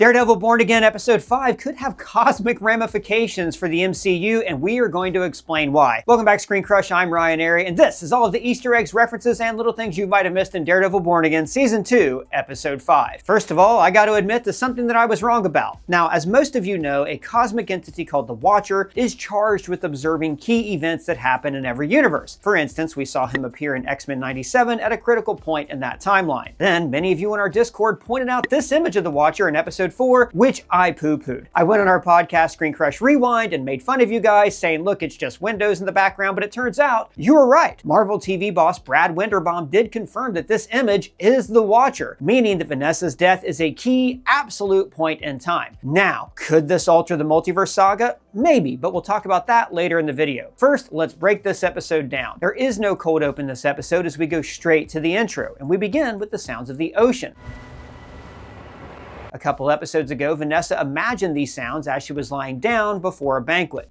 Daredevil Born Again Episode 5 could have cosmic ramifications for the MCU, and we are going to explain why. Welcome back, ScreenCrush. I'm Ryan Airy, and this is all of the Easter eggs, references, and little things you might have missed in Daredevil Born Again Season 2, Episode 5. First of all, I got to admit to something that I was wrong about. Now, as most of you know, a cosmic entity called the Watcher is charged with observing key events that happen in every universe. For instance, we saw him appear in X-Men 97 at a critical point in that timeline. Then, many of you in our Discord pointed out this image of the Watcher in Episode 4, which I poo-pooed. I went on our podcast, ScreenCrush Rewind, and made fun of you guys, saying, look, it's just windows in the background, but it turns out you were right. Marvel TV boss Brad Winderbaum did confirm that this image is the Watcher, meaning that Vanessa's death is a key, absolute point in time. Now, could this alter the multiverse saga? Maybe, but we'll talk about that later in the video. First, let's break this episode down. There is no cold open this episode as we go straight to the intro, and we begin with the sounds of the ocean. A couple episodes ago, Vanessa imagined these sounds as she was lying down before a banquet.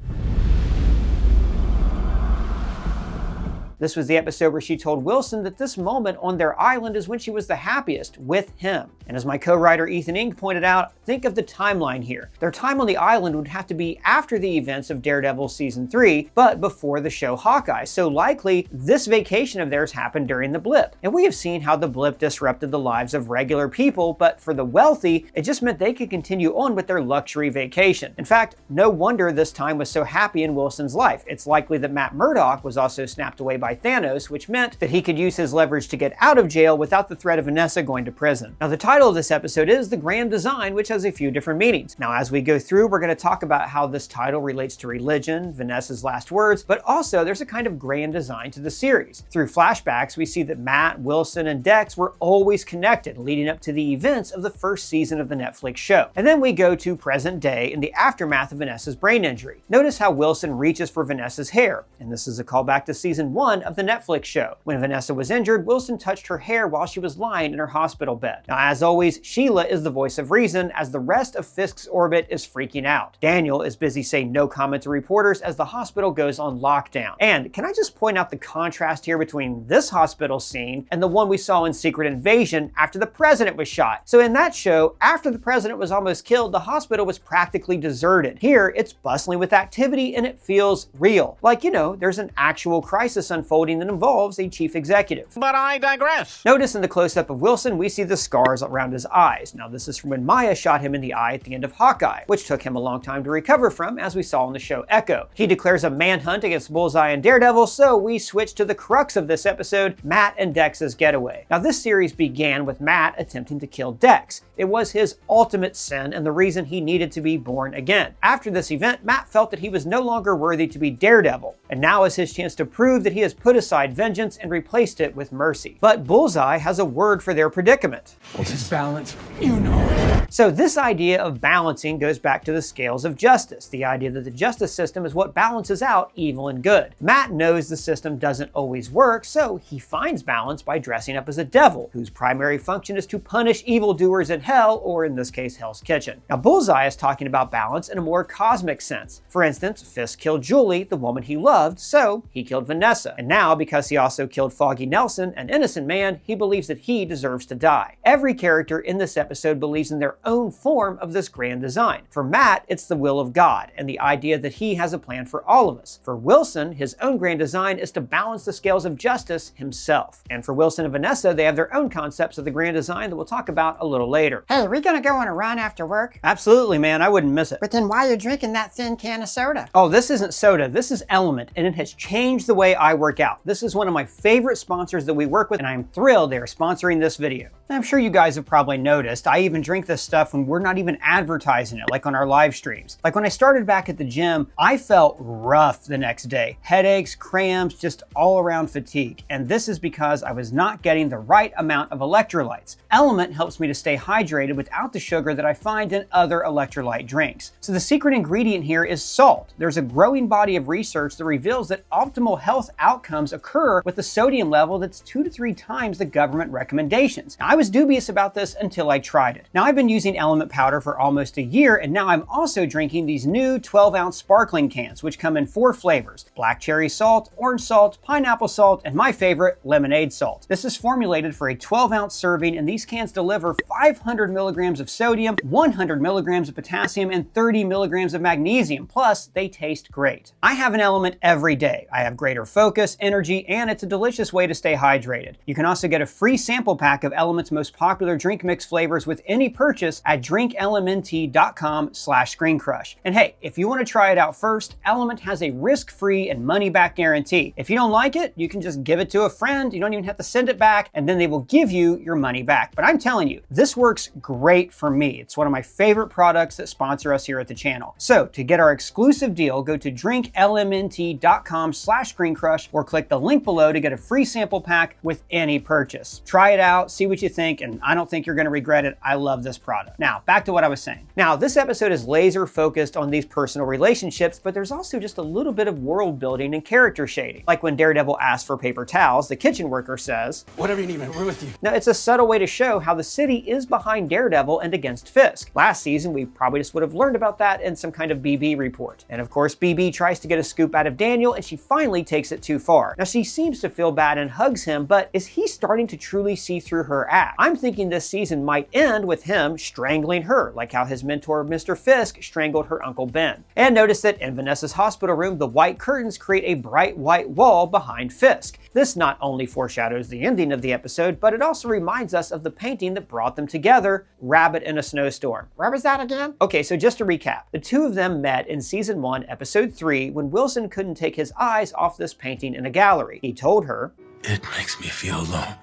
This was the episode where she told Wilson that this moment on their island is when she was the happiest with him. And as my co-writer Ethan Ink pointed out, think of the timeline here. Their time on the island would have to be after the events of Daredevil Season 3, but before the show Hawkeye. So likely, this vacation of theirs happened during the blip. And we have seen how the blip disrupted the lives of regular people, but for the wealthy, it just meant they could continue on with their luxury vacation. In fact, no wonder this time was so happy in Wilson's life. It's likely that Matt Murdock was also snapped away by Thanos, which meant that he could use his leverage to get out of jail without the threat of Vanessa going to prison. Now, the title of this episode is The Grand Design, which has a few different meanings. Now, as we go through, we're going to talk about how this title relates to religion, Vanessa's last words, but also there's a kind of grand design to the series. Through flashbacks, we see that Matt, Wilson, and Dex were always connected, leading up to the events of the first season of the Netflix show. And then we go to present day in the aftermath of Vanessa's brain injury. Notice how Wilson reaches for Vanessa's hair, and this is a callback to Season 1 of the Netflix show. When Vanessa was injured, Wilson touched her hair while she was lying in her hospital bed. Now, as always, Sheila is the voice of reason as the rest of Fisk's orbit is freaking out. Daniel is busy saying no comment to reporters as the hospital goes on lockdown. And can I just point out the contrast here between this hospital scene and the one we saw in Secret Invasion after the president was shot? So in that show, after the president was almost killed, the hospital was practically deserted. Here, it's bustling with activity and it feels real. Like, you know, there's an actual crisis unfolding that involves a chief executive. But I digress. Notice in the close-up of Wilson, we see the scars around his eyes. Now, this is from when Maya shot him in the eye at the end of Hawkeye, which took him a long time to recover from, as we saw in the show Echo. He declares a manhunt against Bullseye and Daredevil, so we switch to the crux of this episode, Matt and Dex's getaway. Now, this series began with Matt attempting to kill Dex. It was his ultimate sin and the reason he needed to be born again. After this event, Matt felt that he was no longer worthy to be Daredevil, and now is his chance to prove that he has put aside vengeance and replaced it with mercy. But Bullseye has a word for their predicament. What is balance? You know it. So this idea of balancing goes back to the scales of justice, the idea that the justice system is what balances out evil and good. Matt knows the system doesn't always work, so he finds balance by dressing up as a devil, whose primary function is to punish evildoers in hell, or in this case, Hell's Kitchen. Now, Bullseye is talking about balance in a more cosmic sense. For instance, Fisk killed Julie, the woman he loved, so he killed Vanessa. And now, because he also killed Foggy Nelson, an innocent man, he believes that he deserves to die. Every character in this episode believes in their own form of this grand design. For Matt, it's the will of God, and the idea that he has a plan for all of us. For Wilson, his own grand design is to balance the scales of justice himself. And for Wilson and Vanessa, they have their own concepts of the grand design that we'll talk about a little later. Hey, are we gonna go on a run after work? Absolutely, man, I wouldn't miss it. But then why are you drinking that thin can of soda? Oh, this isn't soda, this is Element, and it has changed the way I work out. This is one of my favorite sponsors that we work with, and I am thrilled they are sponsoring this video. I'm sure you guys have probably noticed, I even drink this stuff when we're not even advertising it, like on our live streams. Like when I started back at the gym, I felt rough the next day. Headaches, cramps, just all around fatigue. And this is because I was not getting the right amount of electrolytes. Element helps me to stay hydrated without the sugar that I find in other electrolyte drinks. So the secret ingredient here is salt. There's a growing body of research that reveals that optimal health outcomes occur with a sodium level that's 2 to 3 times the government recommendations. Now, I was dubious about this until I tried it. Now I've been using Element powder for almost a year, and now I'm also drinking these new 12-ounce sparkling cans, which come in 4 flavors: black cherry salt, orange salt, pineapple salt, and my favorite, lemonade salt. This is formulated for a 12-ounce serving, and these cans deliver 500 milligrams of sodium, 100 milligrams of potassium, and 30 milligrams of magnesium. Plus, they taste great. I have an Element every day. I have greater focus, energy, and it's a delicious way to stay hydrated. You can also get a free sample pack of Element's most popular drink mix flavors with any purchase at drinklmnt.com/ScreenCrush. And hey, if you want to try it out first, Element has a risk-free and money-back guarantee. If you don't like it, you can just give it to a friend. You don't even have to send it back, and then they will give you your money back. But I'm telling you, this works great for me. It's one of my favorite products that sponsor us here at the channel. So to get our exclusive deal, go to drinklmnt.com/ScreenCrush or click the link below to get a free sample pack with any purchase. Try it out, see what you think, and I don't think you're going to regret it. I love this product. Now, back to what I was saying. Now, this episode is laser focused on these personal relationships, but there's also just a little bit of world building and character shading. Like when Daredevil asks for paper towels, the kitchen worker says, "Whatever you need, man, we're with you." Now, it's a subtle way to show how the city is behind Daredevil and against Fisk. Last season, we probably just would have learned about that in some kind of BB report. And of course, BB tries to get a scoop out of Daniel, and she finally takes it too far. Now, she seems to feel bad and hugs him, but is he starting to truly see through her act? I'm thinking this season might end with him strangling her, like how his mentor, Mr. Fisk, strangled her Uncle Ben. And notice that in Vanessa's hospital room, the white curtains create a bright white wall behind Fisk. This not only foreshadows the ending of the episode, but it also reminds us of the painting that brought them together, Rabbit in a Snowstorm. Where was that again? Okay, so just to recap, the two of them met in season 1, episode 3, when Wilson couldn't take his eyes off this painting in a gallery. He told her, "It makes me feel alone."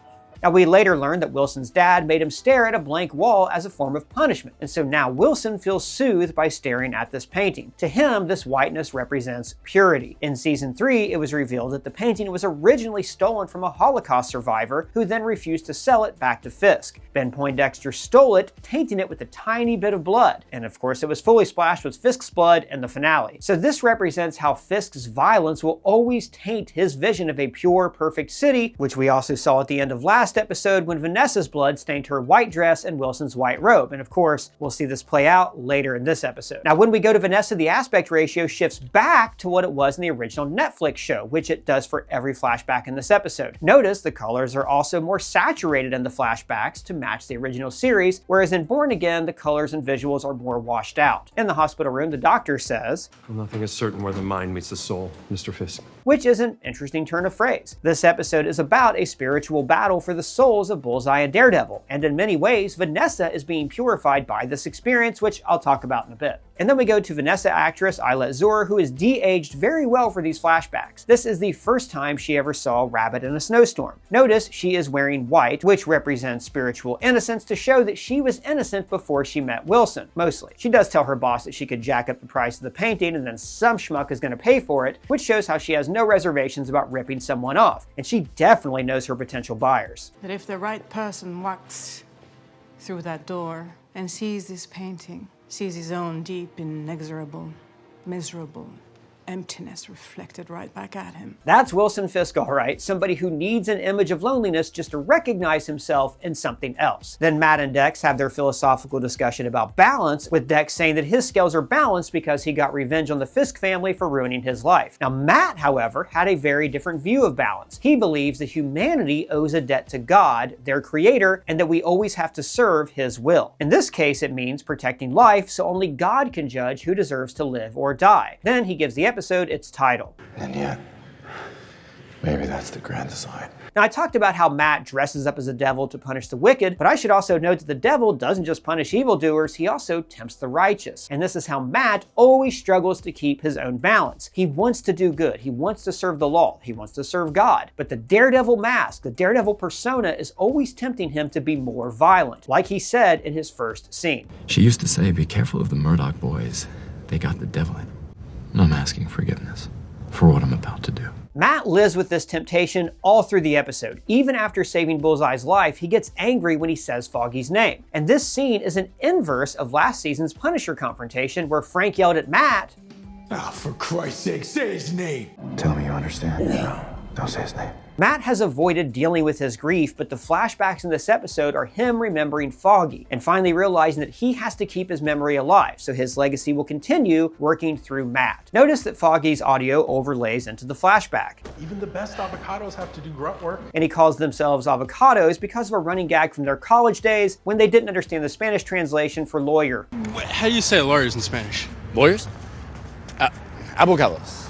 Now, we later learned that Wilson's dad made him stare at a blank wall as a form of punishment, and so now Wilson feels soothed by staring at this painting. To him, this whiteness represents purity. In season 3, it was revealed that the painting was originally stolen from a Holocaust survivor who then refused to sell it back to Fisk. Ben Poindexter stole it, tainting it with a tiny bit of blood, and of course it was fully splashed with Fisk's blood in the finale. So this represents how Fisk's violence will always taint his vision of a pure, perfect city, which we also saw at the end of last episode when Vanessa's blood stained her white dress and Wilson's white robe. And of course, we'll see this play out later in this episode. Now, when we go to Vanessa, the aspect ratio shifts back to what it was in the original Netflix show, which it does for every flashback in this episode. Notice the colors are also more saturated in the flashbacks to match the original series, whereas in Born Again, the colors and visuals are more washed out. In the hospital room, the doctor says, "Well, nothing is certain where the mind meets the soul, Mr. Fisk." Which is an interesting turn of phrase. This episode is about a spiritual battle for the souls of Bullseye and Daredevil, and in many ways, Vanessa is being purified by this experience, which I'll talk about in a bit. And then we go to Vanessa actress Islet Zur, who is de-aged very well for these flashbacks. This is the first time she ever saw Rabbit in a Snowstorm. Notice she is wearing white, which represents spiritual innocence to show that she was innocent before she met Wilson, mostly. She does tell her boss that she could jack up the price of the painting and then some schmuck is going to pay for it, which shows how she has no reservations about ripping someone off. And she definitely knows her potential buyers. That if the right person walks through that door and sees this painting, sees his own deep, inexorable, miserable emptiness reflected right back at him. That's Wilson Fisk, all right, somebody who needs an image of loneliness just to recognize himself in something else. Then Matt and Dex have their philosophical discussion about balance, with Dex saying that his scales are balanced because he got revenge on the Fisk family for ruining his life. Now, Matt, however, had a very different view of balance. He believes that humanity owes a debt to God, their creator, and that we always have to serve his will. In this case, it means protecting life, so only God can judge who deserves to live or die. Then he gives the episode its title. And yet, maybe that's the grand design. Now, I talked about how Matt dresses up as a devil to punish the wicked, but I should also note that the devil doesn't just punish evildoers, he also tempts the righteous. And this is how Matt always struggles to keep his own balance. He wants to do good, he wants to serve the law, he wants to serve God. But the Daredevil mask, the Daredevil persona is always tempting him to be more violent, like he said in his first scene. She used to say, "Be careful of the Murdoch boys. They got the devil in." And I'm asking forgiveness for what I'm about to do. Matt lives with this temptation all through the episode. Even after saving Bullseye's life, he gets angry when he says Foggy's name. And this scene is an inverse of last season's Punisher confrontation where Frank yelled at Matt, "Ah, for Christ's sake, say his name." Tell me you understand. No. Don't say his name. Matt has avoided dealing with his grief, but the flashbacks in this episode are him remembering Foggy and finally realizing that he has to keep his memory alive, so his legacy will continue working through Matt. Notice that Foggy's audio overlays into the flashback. Even the best avocados have to do grunt work. And he calls themselves Avocados because of a running gag from their college days when they didn't understand the Spanish translation for lawyer. How do you say lawyers in Spanish? Lawyers? Avocados.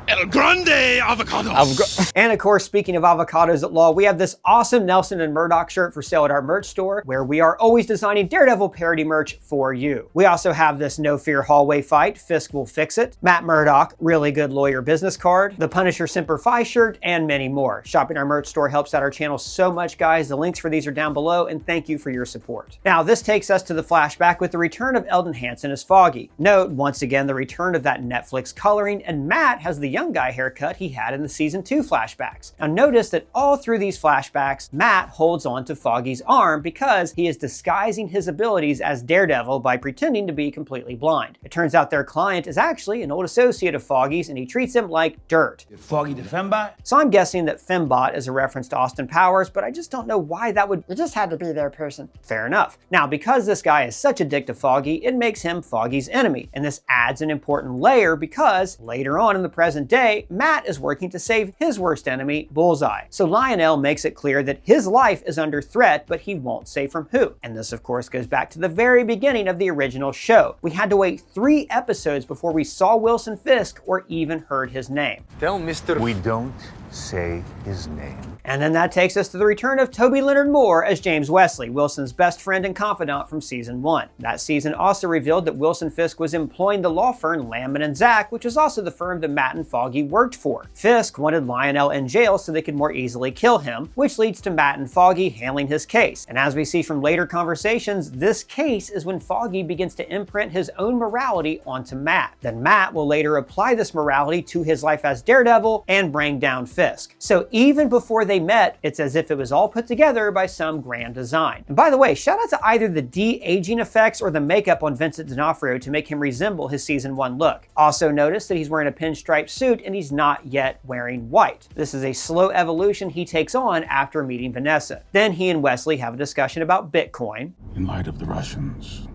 El Grande Avocados. And of course, speaking of avocados at law, we have this awesome Nelson and Murdoch shirt for sale at our merch store, where we are always designing Daredevil parody merch for you. We also have this No Fear hallway fight, Fisk will fix it, Matt Murdock, really good lawyer business card, the Punisher Semper Fi shirt, and many more. Shopping our merch store helps out our channel so much, guys. The links for these are down below, and thank you for your support. Now, this takes us to the flashback with the return of Eldon Hansen as Foggy. Note, once again, the return of that Netflix coloring, and Matt has the young guy haircut he had in the season 2 flashbacks. Now notice that all through these flashbacks, Matt holds on to Foggy's arm because he is disguising his abilities as Daredevil by pretending to be completely blind. It turns out their client is actually an old associate of Foggy's and he treats him like dirt. Foggy the Fembot? So I'm guessing that Fembot is a reference to Austin Powers, but I just don't know why that would... You just had to be their person. Fair enough. Now, because this guy is such a dick to Foggy, it makes him Foggy's enemy. And this adds an important layer because later on in the present day, Matt is working to save his worst enemy, Bullseye. So Lionel makes it clear that his life is under threat, but he won't say from who. And this, of course, goes back to the very beginning of the original show. We had to wait 3 episodes before we saw Wilson Fisk or even heard his name. Tell Mr. We don't say his name. And then that takes us to the return of Toby Leonard Moore as James Wesley, Wilson's best friend and confidant from season 1. That season also revealed that Wilson Fisk was employing the law firm Landman & Zack, which was also the firm that Matt and Foggy worked for. Fisk wanted Lionel in jail so they could more easily kill him, which leads to Matt and Foggy handling his case. And as we see from later conversations, this case is when Foggy begins to imprint his own morality onto Matt. Then Matt will later apply this morality to his life as Daredevil and bring down Fisk. So even before they met, it's as if it was all put together by some grand design. And by the way, shout out to either the de-aging effects or the makeup on Vincent D'Onofrio to make him resemble his season 1 look. Also notice that he's wearing a pinstripe suit and he's not yet wearing white. This is a slow evolution he takes on after meeting Vanessa. Then he and Wesley have a discussion about Bitcoin. In light of the Russians,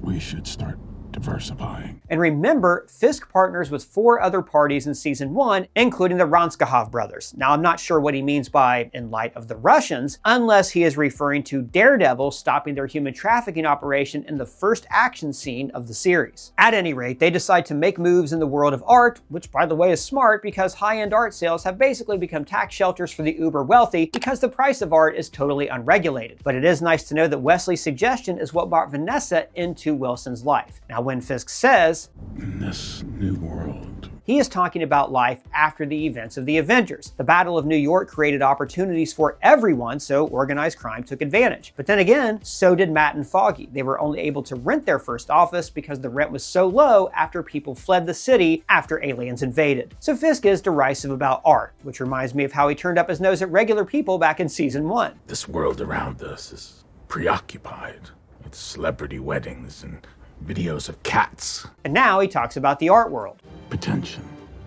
we should start diversifying. And remember, Fisk partners with 4 other parties in season 1, including the Ronskahov brothers. Now, I'm not sure what he means by in light of the Russians, unless he is referring to Daredevil stopping their human trafficking operation in the first action scene of the series. At any rate, they decide to make moves in the world of art, which by the way is smart because high-end art sales have basically become tax shelters for the uber wealthy because the price of art is totally unregulated. But it is nice to know that Wesley's suggestion is what brought Vanessa into Wilson's life. Now, when Fisk says, in this new world, he is talking about life after the events of the Avengers. The Battle of New York created opportunities for everyone, so organized crime took advantage. But then again, so did Matt and Foggy. They were only able to rent their first office because the rent was so low after people fled the city after aliens invaded. So Fisk is derisive about art, which reminds me of how he turned up his nose at regular people back in season 1. This world around us is preoccupied with celebrity weddings and videos of cats. And now he talks about the art world. Pretension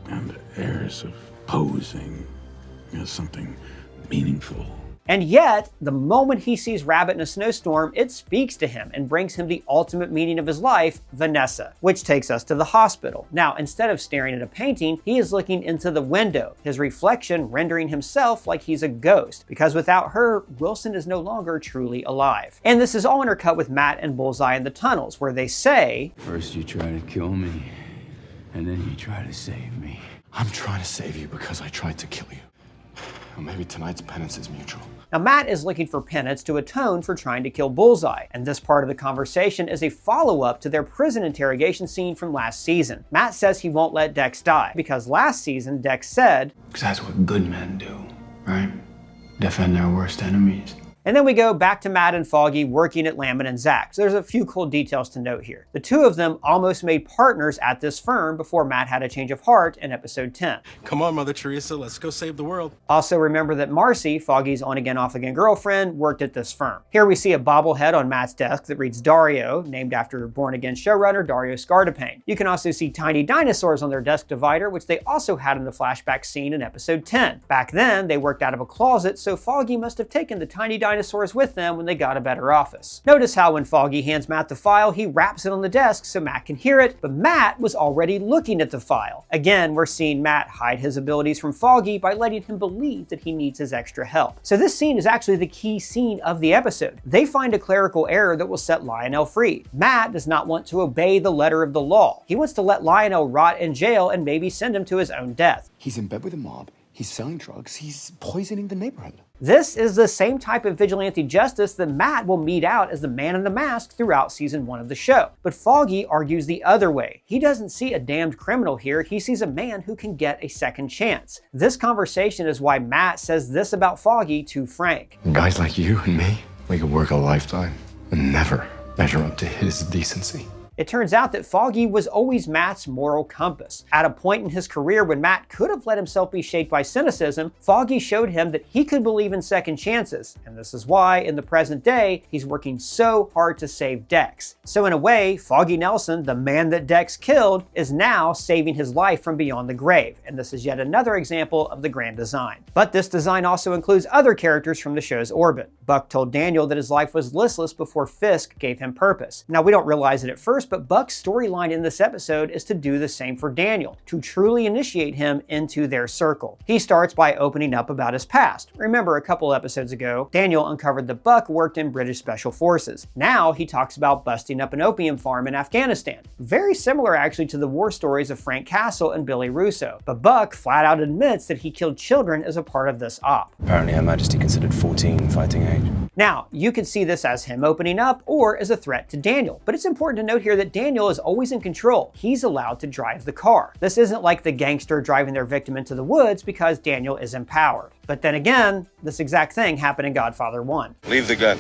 and airs of posing as something meaningful. And yet, the moment he sees Rabbit in a snowstorm, it speaks to him and brings him the ultimate meaning of his life, Vanessa, which takes us to the hospital. Now, instead of staring at a painting, he is looking into the window, his reflection rendering himself like he's a ghost, because without her, Wilson is no longer truly alive. And this is all intercut with Matt and Bullseye in the tunnels, where they say, First you try to kill me, and then you try to save me. I'm trying to save you because I tried to kill you. Well, maybe tonight's penance is mutual. Now, Matt is looking for penance to atone for trying to kill Bullseye, and this part of the conversation is a follow-up to their prison interrogation scene from last season. Matt says he won't let Dex die, because last season Dex said, Because that's what good men do, right? Defend their worst enemies. And then we go back to Matt and Foggy working at Lamb and Zach's. There's a few cool details to note here. The two of them almost made partners at this firm before Matt had a change of heart in episode 10. Come on, Mother Teresa, let's go save the world. Also remember that Marcy, Foggy's on-again, off-again girlfriend, worked at this firm. Here we see a bobblehead on Matt's desk that reads Dario, named after born-again showrunner Dario Scardapane. You can also see tiny dinosaurs on their desk divider, which they also had in the flashback scene in episode 10. Back then, they worked out of a closet, so Foggy must have taken the tiny dinosaurs with them when they got a better office. Notice how when Foggy hands Matt the file, he wraps it on the desk so Matt can hear it, but Matt was already looking at the file. Again, we're seeing Matt hide his abilities from Foggy by letting him believe that he needs his extra help. So this scene is actually the key scene of the episode. They find a clerical error that will set Lionel free. Matt does not want to obey the letter of the law. He wants to let Lionel rot in jail and maybe send him to his own death. He's in bed with a mob. He's selling drugs. He's poisoning the neighborhood. This is the same type of vigilante justice that Matt will mete out as the Man in the Mask throughout season 1 of the show. But Foggy argues the other way. He doesn't see a damned criminal here, he sees a man who can get a second chance. This conversation is why Matt says this about Foggy to Frank. Guys like you and me, we could work a lifetime and never measure up to his decency. It turns out that Foggy was always Matt's moral compass. At a point in his career when Matt could have let himself be shaped by cynicism, Foggy showed him that he could believe in second chances, and this is why, in the present day, he's working so hard to save Dex. So in a way, Foggy Nelson, the man that Dex killed, is now saving his life from beyond the grave, and this is yet another example of the grand design. But this design also includes other characters from the show's orbit. Buck told Daniel that his life was listless before Fisk gave him purpose. Now, we don't realize it at first, but Buck's storyline in this episode is to do the same for Daniel, to truly initiate him into their circle. He starts by opening up about his past. Remember, a couple episodes ago, Daniel uncovered that Buck worked in British Special Forces. Now he talks about busting up an opium farm in Afghanistan. Very similar actually to the war stories of Frank Castle and Billy Russo. But Buck flat out admits that he killed children as a part of this op. Apparently Her Majesty considered 14 fighting age. Now, you could see this as him opening up or as a threat to Daniel, but it's important to note here that Daniel is always in control. He's allowed to drive the car. This isn't like the gangster driving their victim into the woods because Daniel is empowered. But then again, this exact thing happened in Godfather 1. Leave the gun.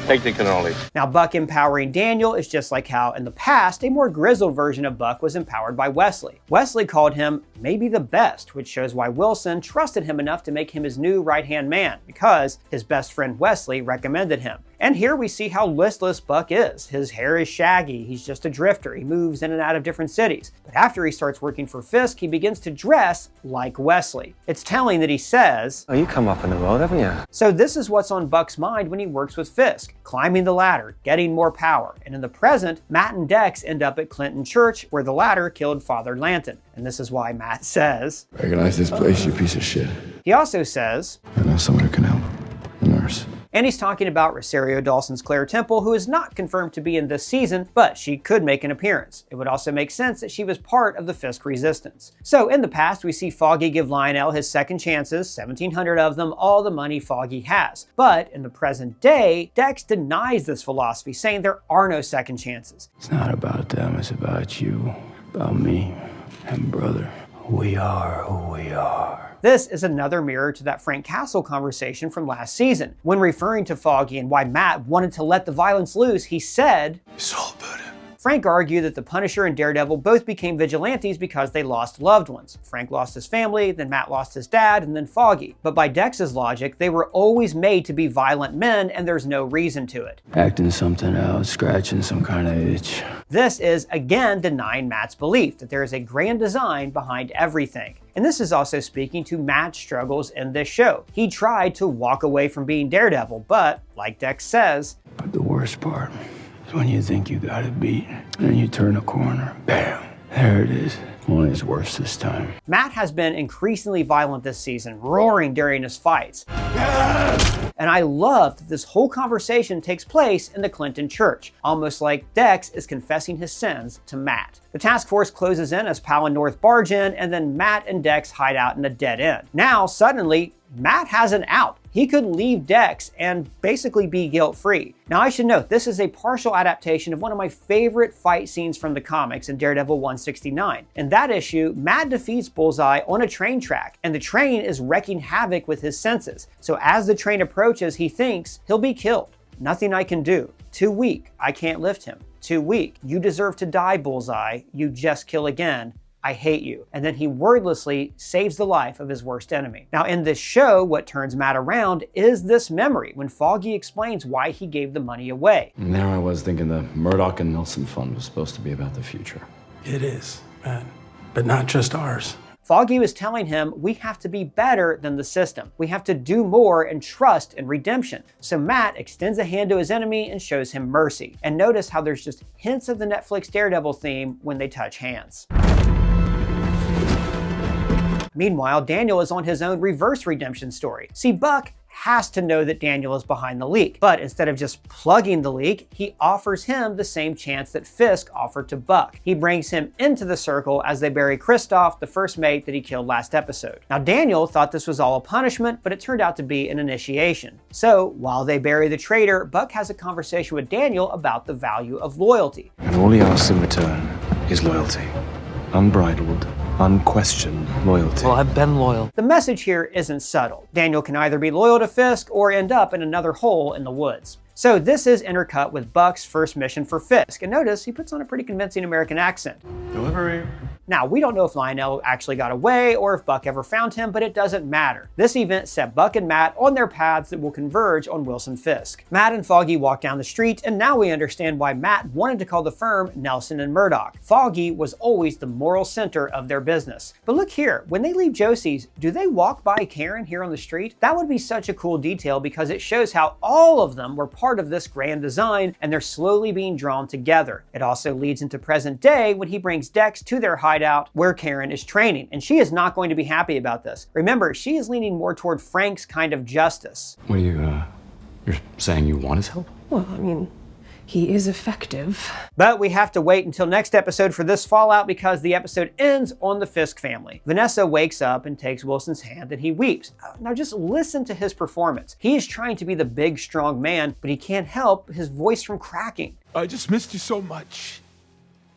Take the cannoli. Now, Buck empowering Daniel is just like how, in the past, a more grizzled version of Buck was empowered by Wesley. Wesley called him maybe the best, which shows why Wilson trusted him enough to make him his new right-hand man, because his best friend Wesley recommended him. And here we see how listless Buck is. His hair is shaggy, he's just a drifter, he moves in and out of different cities. But after he starts working for Fisk, he begins to dress like Wesley. It's telling that he says, Oh, you come up in the world, haven't you? So this is what's on Buck's mind when he works with Fisk, climbing the ladder, getting more power. And in the present, Matt and Dex end up at Clinton Church, where the latter killed Father Lanton. And this is why Matt says, Recognize this place, you piece of shit. He also says, I know someone who can help. A nurse. And he's talking about Rosario Dawson's Claire Temple, who is not confirmed to be in this season, but she could make an appearance. It would also make sense that she was part of the Fisk resistance. So in the past, we see Foggy give Lionel his second chances, 1,700 of them, all the money Foggy has. But in the present day, Dex denies this philosophy, saying there are no second chances. It's not about them, it's about you, about me, and brother. We are who we are. This is another mirror to that Frank Castle conversation from last season. When referring to Foggy and why Matt wanted to let the violence loose, he said, It's all about it. Frank argued that the Punisher and Daredevil both became vigilantes because they lost loved ones. Frank lost his family, then Matt lost his dad, and then Foggy. But by Dex's logic, they were always made to be violent men, and there's no reason to it. Acting something out, scratching some kind of itch. This is, again, denying Matt's belief that there is a grand design behind everything. And this is also speaking to Matt's struggles in this show. He tried to walk away from being Daredevil, but, like Dex says, But the worst part is when you think you got it beat, and then you turn a corner, bam, there it is. Only it's worse this time. Matt has been increasingly violent this season, roaring during his fights. And I love that this whole conversation takes place in the Clinton Church, almost like Dex is confessing his sins to Matt. The task force closes in as Pal and North barge in, and then Matt and Dex hide out in a dead end. Now, suddenly, Matt has an out. He could leave Dex and basically be guilt-free. Now I should note, this is a partial adaptation of one of my favorite fight scenes from the comics in Daredevil 169. In that issue, Matt defeats Bullseye on a train track, and the train is wreaking havoc with his senses. So as the train approaches, he thinks he'll be killed. Nothing I can do. Too weak. I can't lift him. Too weak. You deserve to die, Bullseye. You just kill again. I hate you. And then he wordlessly saves the life of his worst enemy. Now in this show, what turns Matt around is this memory when Foggy explains why he gave the money away. And there I was thinking the Murdoch and Nelson Fund was supposed to be about the future. It is, Matt. But not just ours. Foggy was telling him we have to be better than the system. We have to do more and trust in redemption. So Matt extends a hand to his enemy and shows him mercy. And notice how there's just hints of the Netflix Daredevil theme when they touch hands. Meanwhile, Daniel is on his own reverse redemption story. See, Buck has to know that Daniel is behind the leak, but instead of just plugging the leak, he offers him the same chance that Fisk offered to Buck. He brings him into the circle as they bury Kristoff, the first mate that he killed last episode. Now Daniel thought this was all a punishment, but it turned out to be an initiation. So while they bury the traitor, Buck has a conversation with Daniel about the value of loyalty. And all he asks in return is loyalty. Unbridled, unquestioned loyalty. Well, I've been loyal. The message here isn't subtle. Daniel can either be loyal to Fisk or end up in another hole in the woods. So this is intercut with Buck's first mission for Fisk, and notice he puts on a pretty convincing American accent. Delivery. Now, we don't know if Lionel actually got away or if Buck ever found him, but it doesn't matter. This event set Buck and Matt on their paths that will converge on Wilson Fisk. Matt and Foggy walk down the street, and now we understand why Matt wanted to call the firm Nelson and Murdoch. Foggy was always the moral center of their business. But look here, when they leave Josie's, do they walk by Karen here on the street? That would be such a cool detail because it shows how all of them were part of this grand design and they're slowly being drawn together. It also leads into present day when he brings Dex to their hideout where Karen is training, and she is not going to be happy about this. Remember, she is leaning more toward Frank's kind of justice. What are you're saying you want his help? Well, I mean, he is effective. But we have to wait until next episode for this fallout because the episode ends on the Fisk family. Vanessa wakes up and takes Wilson's hand and he weeps. Now just listen to his performance. He is trying to be the big, strong man, but he can't help his voice from cracking. I just missed you so much.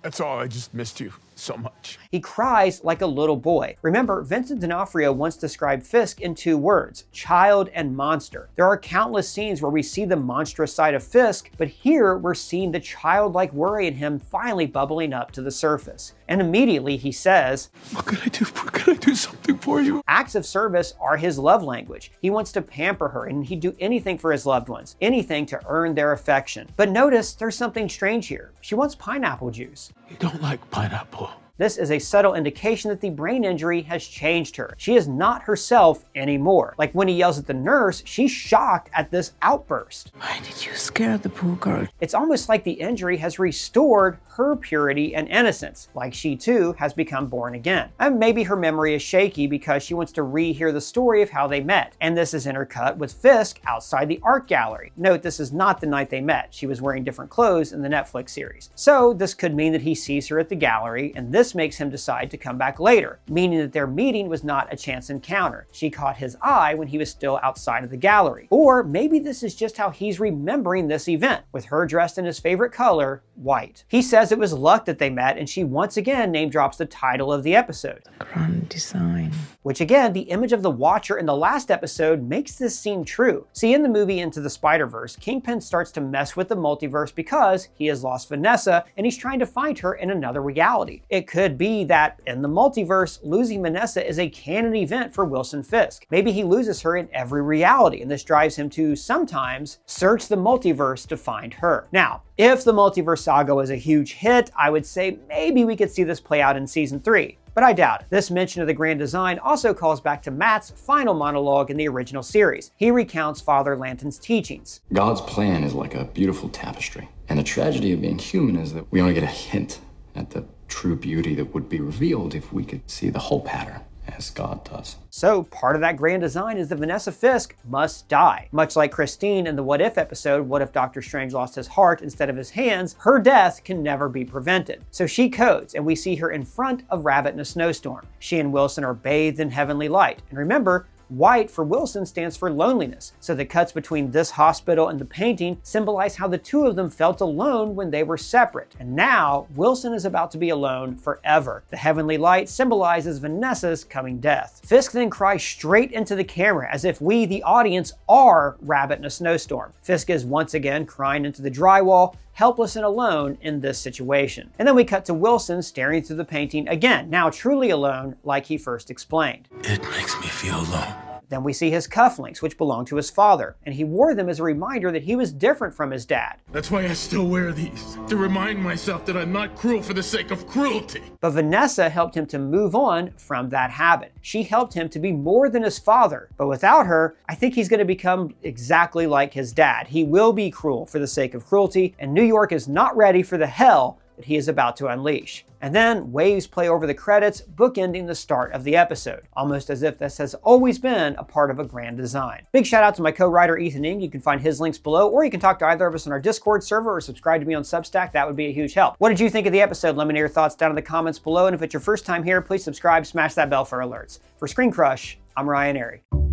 That's all, I just missed you so much. He cries like a little boy. Remember, Vincent D'Onofrio once described Fisk in 2 words, child and monster. There are countless scenes where we see the monstrous side of Fisk, but here we're seeing the childlike worry in him finally bubbling up to the surface. And immediately he says, What can I do? Can I do something for you? Acts of service are his love language. He wants to pamper her and he'd do anything for his loved ones, anything to earn their affection. But notice there's something strange here. She wants pineapple juice. You don't like pineapple. This is a subtle indication that the brain injury has changed her. She is not herself anymore. Like when he yells at the nurse, she's shocked at this outburst. Why did you scare the poor girl? It's almost like the injury has restored her purity and innocence, like she too has become born again. And maybe her memory is shaky because she wants to rehear the story of how they met. And this is intercut with Fisk outside the art gallery. Note, this is not the night they met. She was wearing different clothes in the Netflix series. So this could mean that he sees her at the gallery, and this makes him decide to come back later, meaning that their meeting was not a chance encounter. She caught his eye when he was still outside of the gallery. Or maybe this is just how he's remembering this event, with her dressed in his favorite color, white. He says it was luck that they met, and she once again name drops the title of the episode. Grand design. Which again, the image of the Watcher in the last episode makes this seem true. See, in the movie Into the Spider-Verse, Kingpin starts to mess with the multiverse because he has lost Vanessa and he's trying to find her in another reality. It could be that in the multiverse, losing Vanessa is a canon event for Wilson Fisk. Maybe he loses her in every reality, and this drives him to sometimes search the multiverse to find her. Now, if the multiverse saga was a huge hit, I would say maybe we could see this play out in season 3. But I doubt it. This mention of the grand design also calls back to Matt's final monologue in the original series. He recounts Father Lanton's teachings. God's plan is like a beautiful tapestry. And the tragedy of being human is that we only get a hint at the true beauty that would be revealed if we could see the whole pattern, as God does. So part of that grand design is that Vanessa Fisk must die. Much like Christine in the What If episode, What If Doctor Strange Lost His Heart instead of his hands, her death can never be prevented. So she codes, and we see her in front of Rabbit in a snowstorm. She and Wilson are bathed in heavenly light. And remember, White for Wilson stands for loneliness, so the cuts between this hospital and the painting symbolize how the two of them felt alone when they were separate. And now, Wilson is about to be alone forever. The heavenly light symbolizes Vanessa's coming death. Fisk then cries straight into the camera as if we, the audience, are Rabbit in a snowstorm. Fisk is once again crying into the drywall, helpless and alone in this situation. And then we cut to Wilson staring through the painting again, now truly alone like he first explained. It makes me feel alone. Then we see his cufflinks, which belonged to his father, and he wore them as a reminder that he was different from his dad. That's why I still wear these, to remind myself that I'm not cruel for the sake of cruelty. But Vanessa helped him to move on from that habit. She helped him to be more than his father, but without her, I think he's going to become exactly like his dad. He will be cruel for the sake of cruelty, and New York is not ready for the hell that he is about to unleash. And then waves play over the credits, bookending the start of the episode, almost as if this has always been a part of a grand design. Big shout out to my co-writer Ethan Ing. You can find his links below, or you can talk to either of us on our Discord server or subscribe to me on Substack. That would be a huge help. What did you think of the episode? Let me know your thoughts down in the comments below, and if it's your first time here, please subscribe, smash that bell for alerts. For ScreenCrush, I'm Ryan Airy.